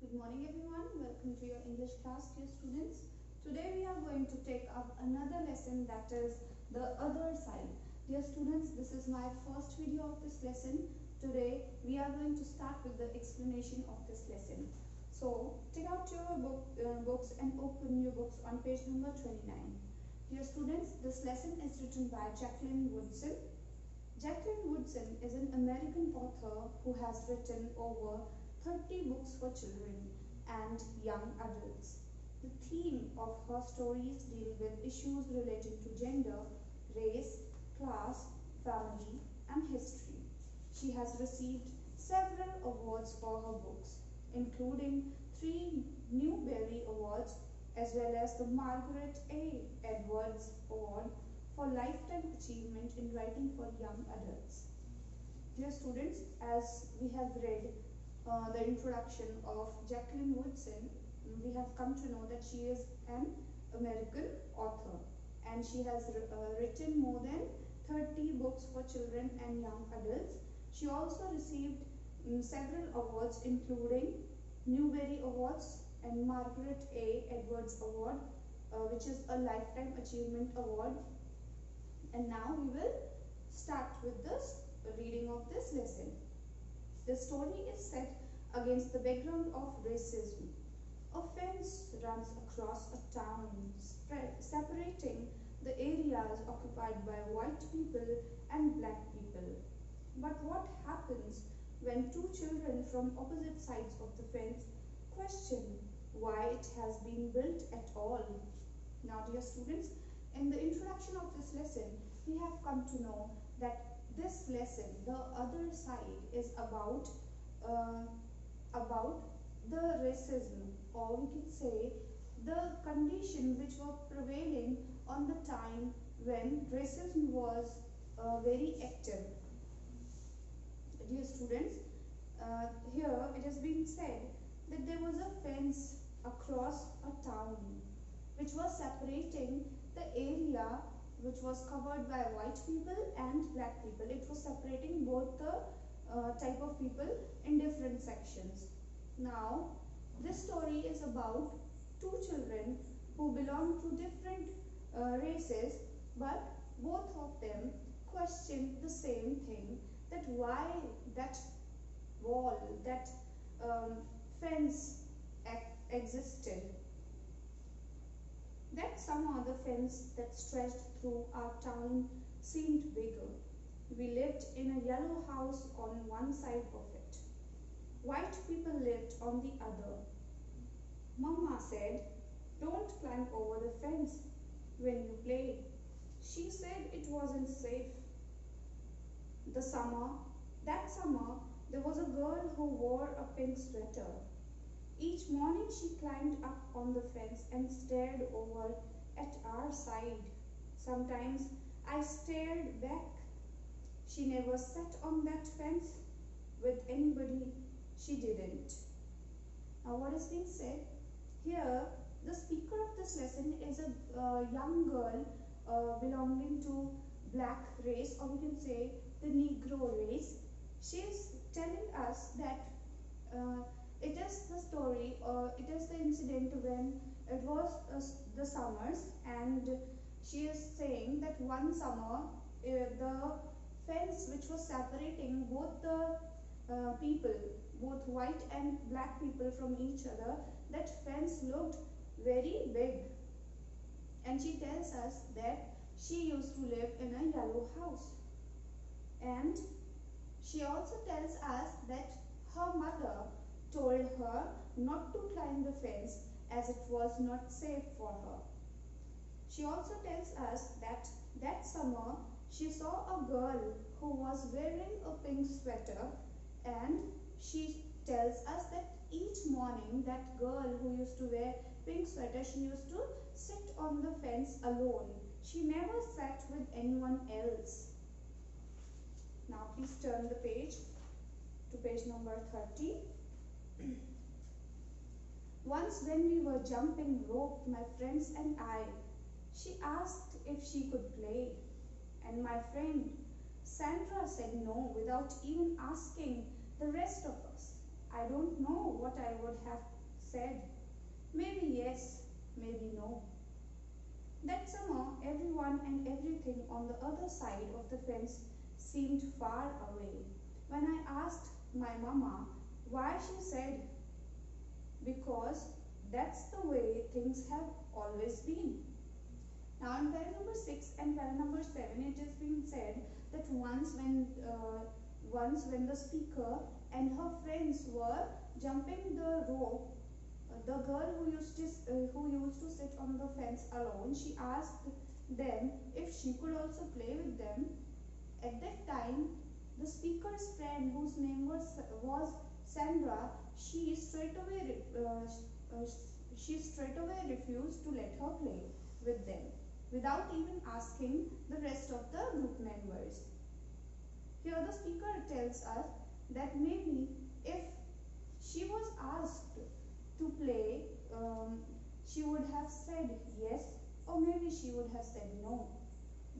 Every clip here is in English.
Good morning everyone. Welcome to your English class, dear students. Today we are going to take up another lesson, that is the other side. Dear students, this is my first video of this lesson. Today we are going to start with the explanation of this lesson. So take out your books and open your books on page number 29. Dear students, this lesson is written by Jacqueline Woodson. Jacqueline Woodson is an American author who has written over 30 books for children and young adults. The theme of her stories deal with issues relating to gender, race, class, family, and history. She has received several awards for her books, including 3 Newbery Awards as well as the Margaret A. Edwards Award for Lifetime Achievement in Writing for Young Adults. Dear students, as we have read the introduction of Jacqueline Woodson, we have come to know that she is an American author and she has written more than 30 books for children and young adults. She also received several awards, including Newbery Awards and Margaret A. Edwards Award, which is a Lifetime Achievement Award. And now we will start with this reading of this lesson. The story is set against the background of racism. A fence runs across a town, separating the areas occupied by white people and black people. But what happens when two children from opposite sides of the fence question why it has been built at all? Now, dear students, in the introduction of this lesson, we have come to know that this lesson, the other side, is about the racism, or we can say the condition which were prevailing on the time when racism was very active. Dear students, here it has been said that there was a fence across a town which was separating the area which was covered by white people and black people. It was separating both the type of people in different sections. Now, this story is about two children who belong to different races, but both of them question the same thing, that why that wall, that fence existed. That somehow the fence that stretched through our town seemed bigger. We lived in a yellow house on one side of it. White people lived on the other. Mama said, "Don't climb over the fence when you play." She said it wasn't safe. That summer, there was a girl who wore a pink sweater. Each morning she climbed up on the fence and stared over at our side. Sometimes I stared back. She never sat on that fence with anybody. She didn't. Now, what is being said here, the speaker of this lesson is a young girl belonging to black race, or we can say the Negro race. She is telling us that it is the story, or it is the incident when it was the summers, and she is saying that one summer the fence which was separating both the people, both white and black people from each other, that fence looked very big. And she tells us that she used to live in a yellow house. And she also tells us that her mother told her not to climb the fence as it was not safe for her. She also tells us that that summer she saw a girl who was wearing a pink sweater, and she tells us that each morning that girl who used to wear pink sweater, she used to sit on the fence alone. She never sat with anyone else. Now please turn the page to page number 30. Once when we were jumping rope, my friends and I, she asked if she could play, and my friend Sandra said no without even asking the rest of us. I don't know what I would have said, maybe yes, maybe no. That summer, everyone and everything on the other side of the fence seemed far away. When I asked my mama why, she said, because that's the way things have always been. Now in para number 6 and para number 7, it is being said that once when the speaker and her friends were jumping the rope, the girl who used to sit on the fence alone, she asked them if she could also play with them. At that time, the speaker's friend, whose name was Sandra, she straightaway refused to let her play with them without even asking the rest of the group members. Here the speaker tells us that maybe if she was asked to play, she would have said yes, or maybe she would have said no.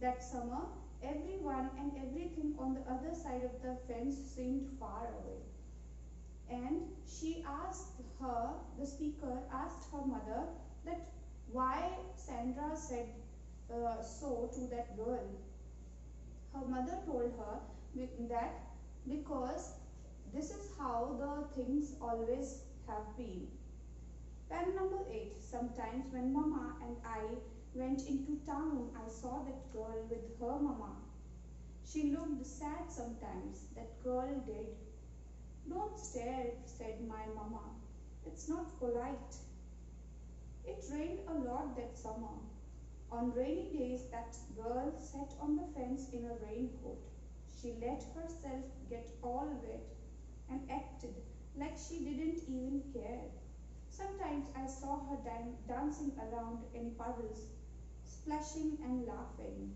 That summer, everyone and everything on the other side of the fence seemed far away. And the speaker asked her mother that why Sandra said so to that girl. Her mother told her that because this is how the things always have been. Pen number 8. Sometimes when Mama and I went into town, I saw that girl with her mama. She looked sad sometimes, that girl did. Don't stare, said my mama. It's not polite. It rained a lot that summer. On rainy days, that girl sat on the fence in a raincoat. She let herself get all wet and acted like she didn't even care. Sometimes I saw her dancing around in puddles, splashing and laughing.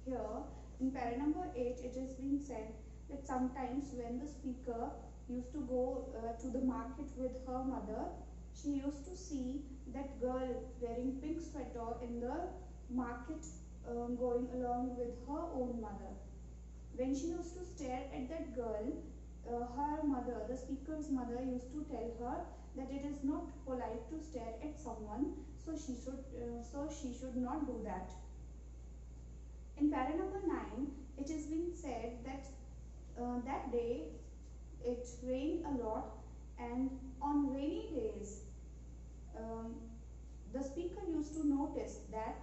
Here, in para number 8, it is being said that sometimes when the speaker used to go to the market with her mother, she used to see that girl wearing pink sweater in the market going along with her own mother. When she used to stare at that girl, her mother, the speaker's mother, used to tell her that it is not polite to stare at someone, so she should not do that. In para number 9, it is being said that that day it rained a lot, and on rainy days the speaker used to notice that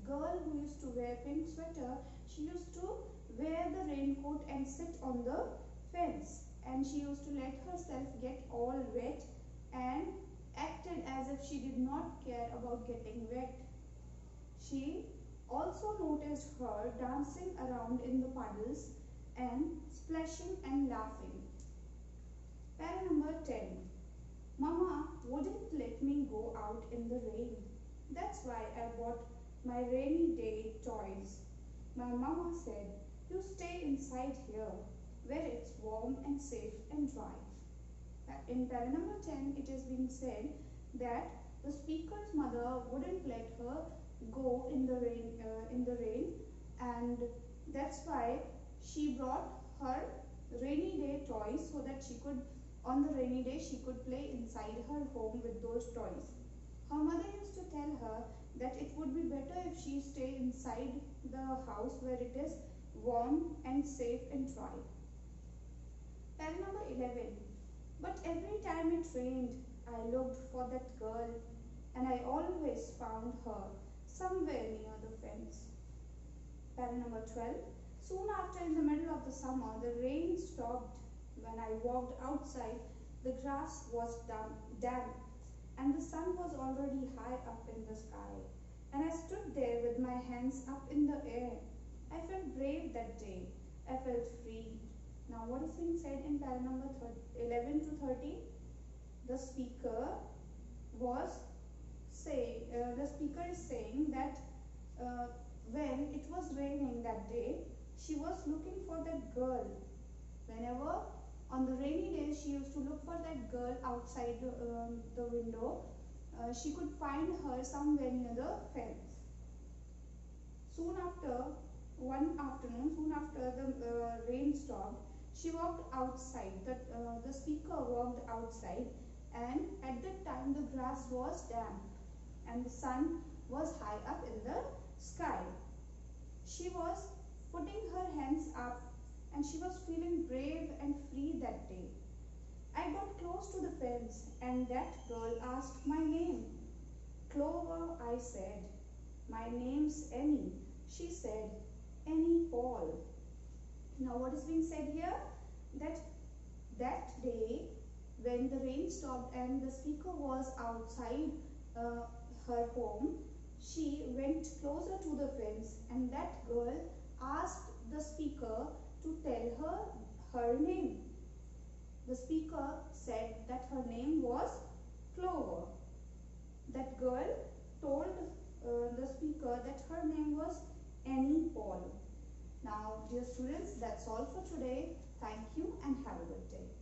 girl who used to wear pink sweater, she used to wear the raincoat and sit on the fence, and she used to let herself get all wet and acted as if she did not care about getting wet. She also noticed her dancing around in the puddles and splashing and laughing. Para number 10. Mama wouldn't let me go out in the rain. That's why I bought my rainy day toys. My mama said, you stay inside here where it's warm and safe and dry. In para number 10, it is being said that the speaker's mother wouldn't let her go in the rain, and that's why she brought her rainy day toys so that on the rainy day she could play inside her home with those toys. Her mother used to tell her that it would be better if she stay inside the house where it is warm and safe and dry. Para number 11. But every time it rained, I looked for that girl, and I always found her somewhere near the fence. Para number 12. Soon after, in the middle of the summer, the rain stopped. When I walked outside, the grass was damp, and the sun was already high up in the sky. And I stood there with my hands up in the air. I felt brave that day. I felt free. Now what is being said in para number 11 to 13? The speaker is saying that when it was raining that day, she was looking for that girl. Whenever on the rainy days she used to look for that girl outside the window, she could find her somewhere near the fence. Soon after, one afternoon, soon after the rain stopped, she walked outside. The speaker walked outside, and at that time the grass was damp and the sun was high up in the sky. She was putting her hands up and she was feeling brave and free that day. I got close to the fence and that girl asked my name. Clover, I said. My name's Annie. She said, Annie Paul. Now what is being said here? That day when the rain stopped and the speaker was outside her home, she went closer to the fence and that girl asked the speaker to tell her name. The speaker said that her name was Clover. That girl told the speaker that her name was Annie Paul. Now, dear students, that's all for today. Thank you and have a good day.